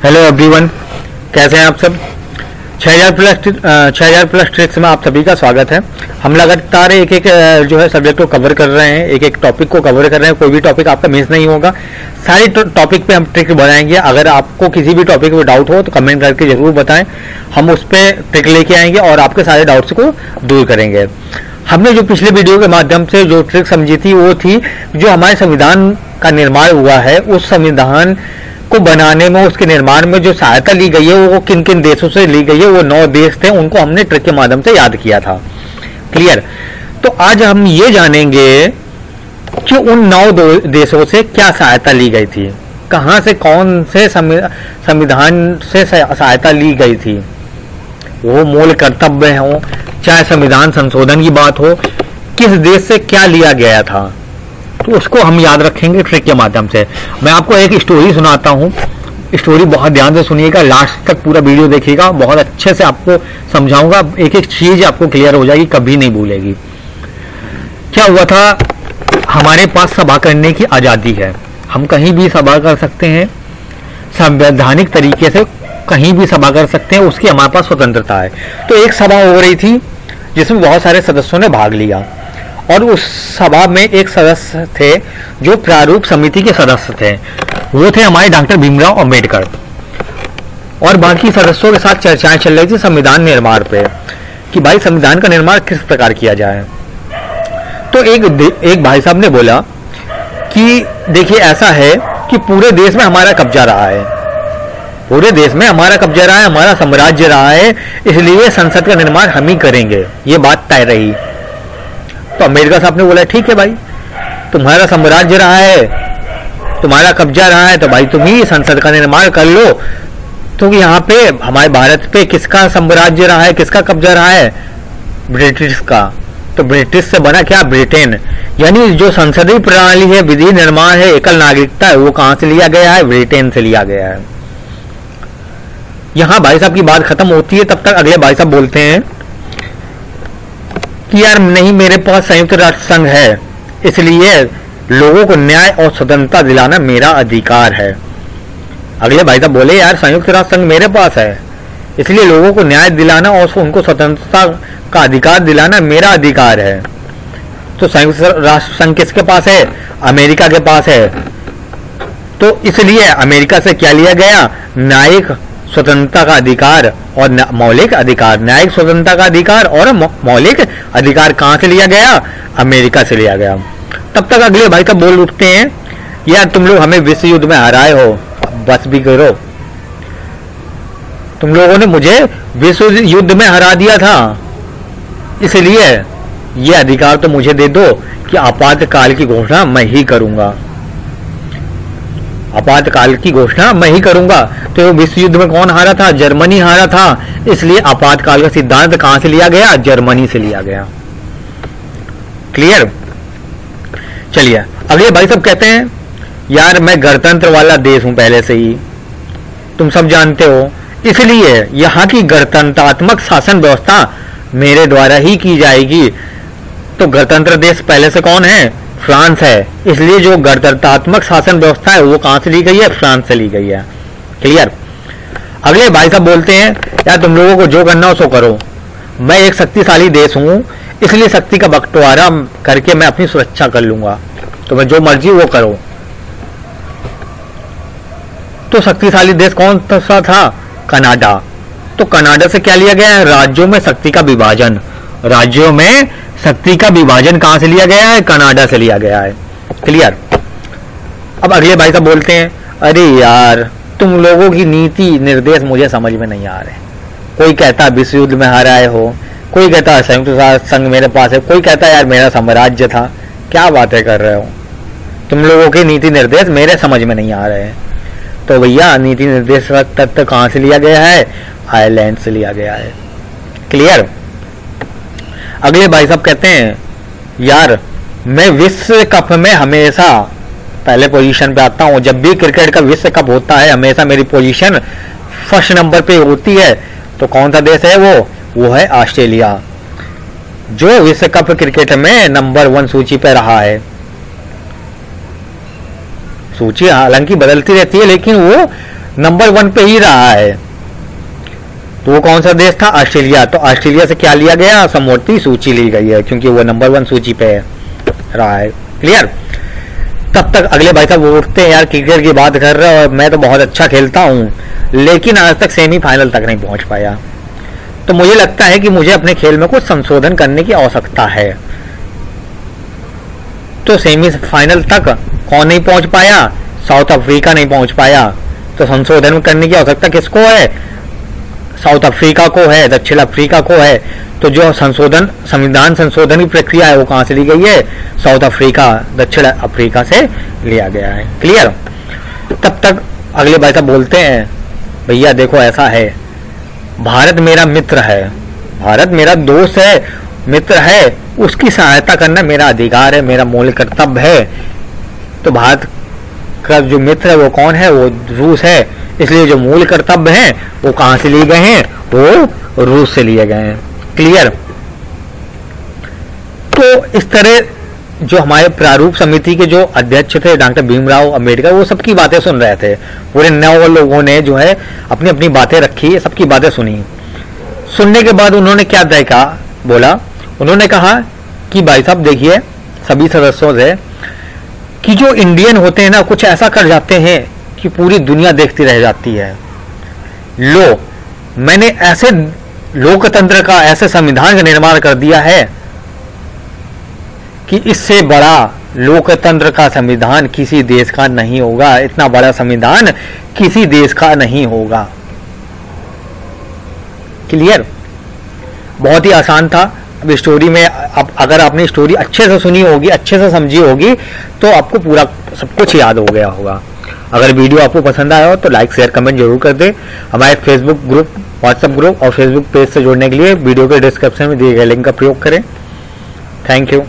Hello everyone, कैसे हैं आप सब। 6000 प्लस ट्रिक्स में आप सभी का स्वागत है। हम लगातार एक एक जो है सब्जेक्ट को कवर कर रहे हैं, एक एक टॉपिक को कवर कर रहे हैं। कोई भी टॉपिक आपका मिस नहीं होगा। सारे टॉपिक पे हम ट्रिक्स बनाएंगे। अगर आपको किसी भी टॉपिक पे डाउट हो तो कमेंट करके जरूर बताएं, हम उस पर ट्रिक लेके आएंगे और आपके सारे डाउट्स को दूर करेंगे। हमने जो पिछले वीडियो के माध्यम से जो ट्रिक समझी थी वो थी जो हमारे संविधान का निर्माण हुआ है, उस संविधान को बनाने में, उसके निर्माण में जो सहायता ली गई है वो किन किन देशों से ली गई है। वो 9 देश थे, उनको हमने ट्रिक के माध्यम से याद किया था। क्लियर। तो आज हम ये जानेंगे कि उन 9 देशों से क्या सहायता ली गई थी, कहां से कौन से संविधान से सहायता ली गई थी। वो मूल कर्तव्य हो, चाहे संविधान संशोधन की बात हो, किस देश से क्या लिया गया था, तो उसको हम याद रखेंगे ट्रिक के माध्यम से। मैं आपको एक स्टोरी सुनाता हूँ। स्टोरी बहुत ध्यान से सुनिएगा, लास्ट तक पूरा वीडियो देखिएगा, बहुत अच्छे से आपको समझाऊंगा। एक एक चीज आपको क्लियर हो जाएगी, कभी नहीं भूलेगी। क्या हुआ था, हमारे पास सभा करने की आजादी है, हम कहीं भी सभा कर सकते हैं, संवैधानिक तरीके से कहीं भी सभा कर सकते हैं, उसकी हमारे पास स्वतंत्रता है। तो एक सभा हो रही थी जिसमें बहुत सारे सदस्यों ने भाग लिया और उस सभा में एक सदस्य थे जो प्रारूप समिति के सदस्य थे। वो थे हमारे डॉक्टर भीमराव अंबेडकर, और बाकी सदस्यों के साथ चर्चाएं चल रही थी संविधान निर्माण पे कि भाई संविधान का निर्माण किस प्रकार किया जाए। तो एक भाई साहब ने बोला कि देखिए ऐसा है कि पूरे देश में हमारा कब्जा रहा है, पूरे देश में हमारा कब्जा रहा है, हमारा साम्राज्य रहा है, इसलिए संसद का निर्माण हम ही करेंगे। ये बात तय रही। तो अमेरिका साहब ने बोला ठीक है भाई, तुम्हारा साम्राज्य रहा है, तुम्हारा कब्जा रहा है, तो भाई तुम ही संसद का निर्माण कर लो। तो यहाँ पे हमारे भारत पे किसका साम्राज्य रहा है, किसका कब्जा रहा है, ब्रिटिश का। तो ब्रिटिश से बना क्या, ब्रिटेन। यानी जो संसदीय प्रणाली है, विधि निर्माण है, एकल नागरिकता है, वो कहां से लिया गया है, ब्रिटेन से लिया गया है। यहाँ भाई साहब की बात खत्म होती है, तब तक अगले भाई साहब बोलते हैं कि यार नहीं, मेरे पास संयुक्त राष्ट्र संघ है, इसलिए लोगों को न्याय और स्वतंत्रता दिलाना मेरा अधिकार है। अगले भाई साहब बोले यार संयुक्त राष्ट्र संघ मेरे पास है, इसलिए लोगों को न्याय दिलाना और उनको स्वतंत्रता का अधिकार दिलाना मेरा अधिकार है। तो संयुक्त राष्ट्र संघ किसके पास है, अमेरिका के पास है। तो इसलिए अमेरिका से क्या लिया गया, न्यायिक स्वतंत्रता का अधिकार और मौलिक अधिकार। न्यायिक स्वतंत्रता का अधिकार और मौलिक अधिकार कहां से लिया गया, अमेरिका से लिया गया। तब तक अगले भाई साहब बोल उठते हैं यार तुम लोग हमें विश्व युद्ध में हराए हो, बस भी करो, तुम लोगों ने मुझे विश्व युद्ध में हरा दिया था, इसलिए ये अधिकार तो मुझे दे दो कि आपातकाल की घोषणा मैं ही करूंगा, आपातकाल की घोषणा मैं ही करूंगा। तो विश्व युद्ध में कौन हारा था, जर्मनी हारा था, इसलिए आपातकाल का सिद्धांत कहां से लिया गया, जर्मनी से लिया गया। क्लियर। चलिए अगले भाई साहब कहते हैं यार मैं गणतंत्र वाला देश हूं पहले से ही, तुम सब जानते हो, इसलिए यहां की गणतंत्रात्मक शासन व्यवस्था मेरे द्वारा ही की जाएगी। तो गणतंत्र देश पहले से कौन है, फ्रांस है, इसलिए जो गणतंत्रात्मक शासन व्यवस्था है वो कहां से ली गई है, फ्रांस से ली गई है। क्लियर। अगले भाई साहब बोलते हैं यार तुम लोगों को जो करना हो सो करो, मैं एक शक्तिशाली देश हूं, इसलिए शक्ति का बंटवारा करके मैं अपनी सुरक्षा कर लूंगा, तो मैं जो मर्जी वो करो। तो शक्तिशाली देश कौन सा था, कनाडा। तो कनाडा से क्या लिया गया है, राज्यों में शक्ति का विभाजन। राज्यों में शक्ति का विभाजन कहां से लिया गया है, कनाडा से लिया गया है। क्लियर। अब अगले भाई साहब बोलते हैं अरे यार तुम लोगों की नीति निर्देश मुझे समझ में नहीं आ रहे। कोई कहता विश्व युद्ध में हाराए हो, कोई कहता संयुक्त राष्ट्र संघ मेरे पास है, कोई कहता यार मेरा साम्राज्य था। क्या बातें कर रहे हो, तुम लोगों के नीति निर्देश मेरे समझ में नहीं आ रहे हैं। तो भैया नीति निर्देश तत्व कहां से लिया गया है, आयरलैंड से लिया गया है। क्लियर। अगले भाई साहब कहते हैं यार मैं विश्व कप में हमेशा पहले पोजीशन पे आता हूं, जब भी क्रिकेट का विश्व कप होता है हमेशा मेरी पोजीशन फर्स्ट नंबर पे होती है। तो कौन सा देश है वो है ऑस्ट्रेलिया, जो विश्व कप क्रिकेट में नंबर 1 सूची पे रहा है। सूची हालांकि बदलती रहती है, लेकिन वो नंबर 1 पे ही रहा है। तो वो कौन सा देश था? ऑस्ट्रेलिया। तो ऑस्ट्रेलिया से क्या लिया गया? समवर्ती सूची ली गई है, क्योंकि वो नंबर 1 सूची पे रहा है। क्लियर? तब तक अगले भाई साहब उठते हैं, यार क्रिकेट की बात कर रहे हो और मैं तो बहुत अच्छा खेलता हूँ, लेकिन आज तक सेमीफाइनल तक नहीं पहुंच पाया। तो मुझे लगता है कि मुझे अपने खेल में कुछ संशोधन करने की आवश्यकता है। तो सेमीफाइनल तक कौन नहीं पहुंच पाया? साउथ अफ्रीका नहीं पहुंच पाया। तो संशोधन करने की आवश्यकता किसको है? साउथ अफ्रीका को है, दक्षिण अफ्रीका को है। तो जो संशोधन, संविधान संशोधन की प्रक्रिया है, वो कहां से ली गई है? साउथ अफ्रीका, दक्षिण अफ्रीका से लिया गया है। क्लियर? तब तक अगले भाई साहब बोलते हैं, भैया देखो ऐसा है, भारत मेरा मित्र है, भारत मेरा दोस्त है, मित्र है, उसकी सहायता करना मेरा अधिकार है, मेरा मूल कर्तव्य है। तो भारत का जो मित्र है वो कौन है? वो रूस है। इसलिए जो मूल कर्तव्य हैं वो कहां से लिए गए हैं? वो रूस से लिए गए हैं। क्लियर? तो इस तरह जो हमारे प्रारूप समिति के जो अध्यक्ष थे डॉक्टर भीमराव अंबेडकर, वो सबकी बातें सुन रहे थे। पूरे 9 लोगों ने जो है अपनी अपनी बातें रखी, सबकी बातें सुनी। सुनने के बाद उन्होंने क्या तय कहा? बोला, उन्होंने कहा कि भाई साहब देखिए सभी सदस्यों से, कि जो इंडियन होते हैं ना, कुछ ऐसा कर जाते हैं कि पूरी दुनिया देखती रह जाती है। लो, मैंने ऐसे लोकतंत्र का, ऐसे संविधान का निर्माण कर दिया है कि इससे बड़ा लोकतंत्र का संविधान किसी देश का नहीं होगा। इतना बड़ा संविधान किसी देश का नहीं होगा। क्लियर? बहुत ही आसान था। अब स्टोरी में, अब अगर आपने स्टोरी अच्छे से सुनी होगी, अच्छे से समझी होगी, तो आपको पूरा सब कुछ याद हो गया होगा। अगर वीडियो आपको पसंद आया हो तो लाइक शेयर कमेंट जरूर कर दें। हमारे फेसबुक ग्रुप, व्हाट्सएप ग्रुप और फेसबुक पेज से जुड़ने के लिए वीडियो के डिस्क्रिप्शन में दिए गए लिंक का प्रयोग करें। Thank you.